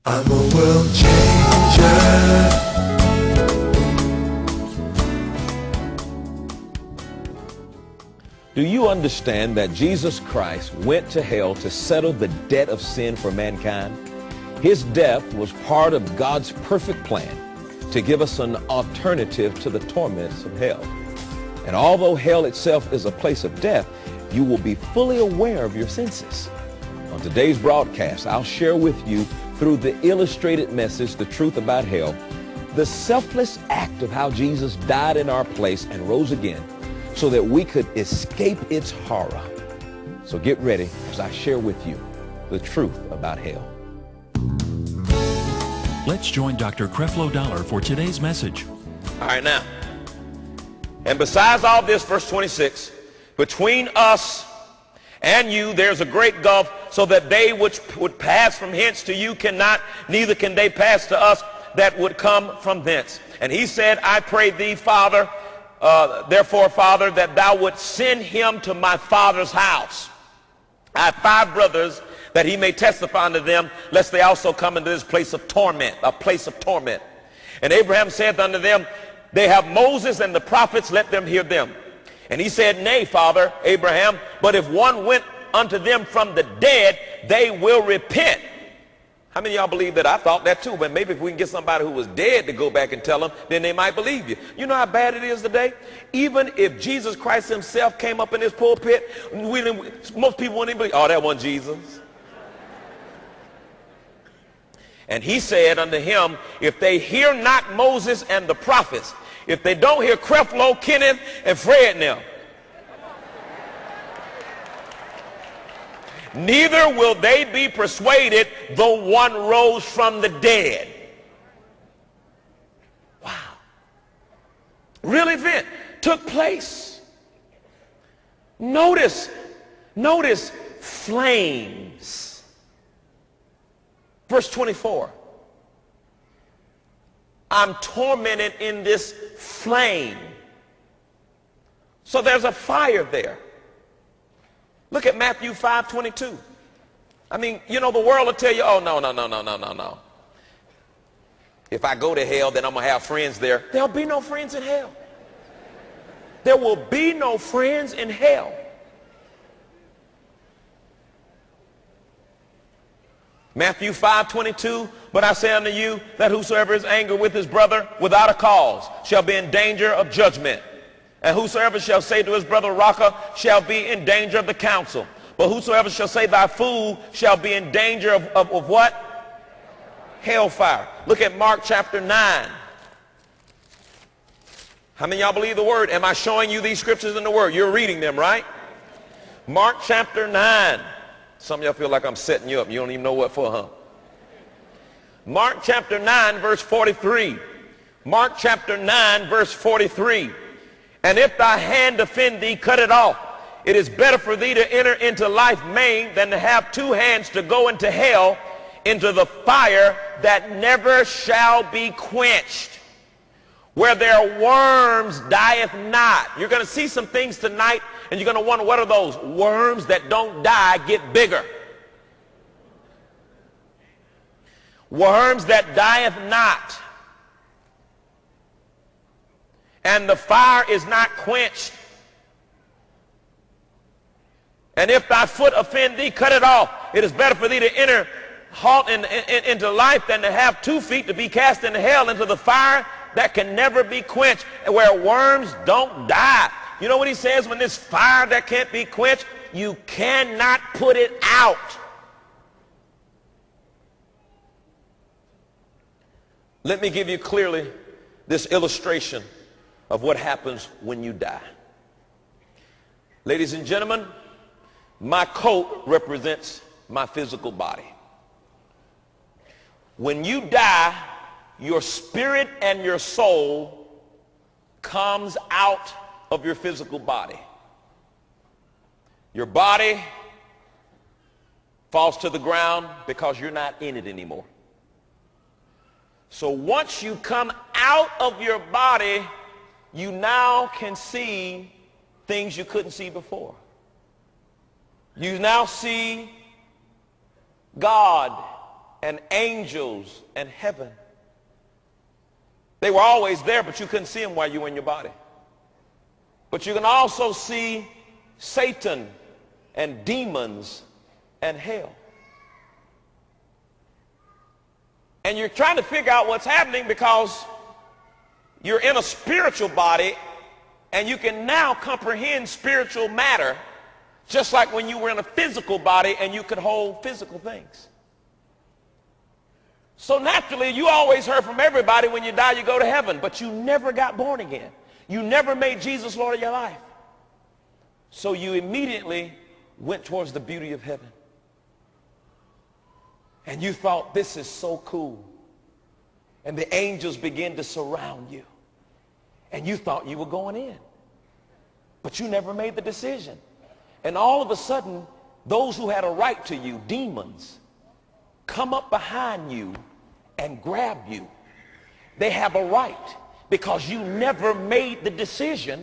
I'm a world changer. Do you understand that Jesus Christ went to hell to settle the debt of sin for mankind? His death was part of God's perfect plan to give us an alternative to the torments of hell. And although hell itself is a place of death, you will be fully aware of your senses. On today's broadcast, I'll share with you through the illustrated message, The Truth About Hell, the selfless act of how Jesus died in our place and rose again so that we could escape its horror. So get ready as I share with you the truth about hell. Let's join Dr. Creflo Dollar for today's message. All right, now. And besides all this, verse 26, between us and you there's a great gulf, so that they which would pass from hence to you cannot, neither can they pass to us that would come from thence. And he said, I pray thee, Father, therefore, Father, that thou would send him to my father's house. I have 5 brothers, that he may testify unto them, lest they also come into this place of torment, a place of torment. And Abraham saith unto them, they have Moses and the prophets, let them hear them. And he said, nay, Father Abraham, but if one went unto them from the dead, they will repent. How many of y'all believe that? I thought that too, but maybe if we can get somebody who was dead to go back and tell them, then they might believe you. You know how bad it is today? Even if Jesus Christ himself came up in this pulpit, most people wouldn't even believe, oh, that wasn't Jesus. And he said unto him, if they hear not Moses and the prophets, if they don't hear Creflo, Kenneth, and Fred now, neither will they be persuaded though one rose from the dead. Wow. Real event took place. Notice flames. Verse 24. I'm tormented in this flame. So there's a fire there. Look at Matthew 5:22. I mean, you know, the world will tell you, oh, no. If I go to hell, then I'm going to have friends there. There'll be no friends in hell. There will be no friends in hell. Matthew 5:22, but I say unto you that whosoever is angry with his brother without a cause shall be in danger of judgment. And whosoever shall say to his brother, Raca, shall be in danger of the council. But whosoever shall say, thy fool, shall be in danger of what? Hellfire. Look at Mark chapter 9. How many of y'all believe the word? Am I showing you these scriptures in the word? You're reading them, right? Mark chapter 9. Some of y'all feel like I'm setting you up. You don't even know what for, huh? Mark chapter 9, verse 43. Mark chapter 9, verse 43. And if thy hand offend thee, cut it off. It is better for thee to enter into life maimed than to have 2 hands to go into hell, into the fire that never shall be quenched, where their worms dieth not. You're going to see some things tonight, and you're going to wonder, what are those? Worms that don't die get bigger. Worms that dieth not. And the fire is not quenched. And if thy foot offend thee, cut it off. It is better for thee to enter into life than to have 2 feet to be cast into hell, into the fire that can never be quenched, and where worms don't die. You know what he says when this fire that can't be quenched, you cannot put it out. Let me give you clearly this illustration of what happens when you die. Ladies and gentlemen, my coat represents my physical body. When you die, your spirit and your soul comes out of your physical body. Your body falls to the ground because you're not in it anymore. So once you come out of your body, you now can see things you couldn't see before. You now see God and angels and heaven. They were always there, but you couldn't see them while you were in your body. But you can also see Satan and demons and hell. And you're trying to figure out what's happening because you're in a spiritual body and you can now comprehend spiritual matter just like when you were in a physical body and you could hold physical things. So naturally, you always heard from everybody when you die you go to heaven, but you never got born again. You never made Jesus Lord of your life. So you immediately went towards the beauty of heaven. And you thought, this is so cool. And the angels began to surround you. And you thought you were going in. But you never made the decision. And all of a sudden, those who had a right to you, demons, come up behind you and grab you. They have a right because you never made the decision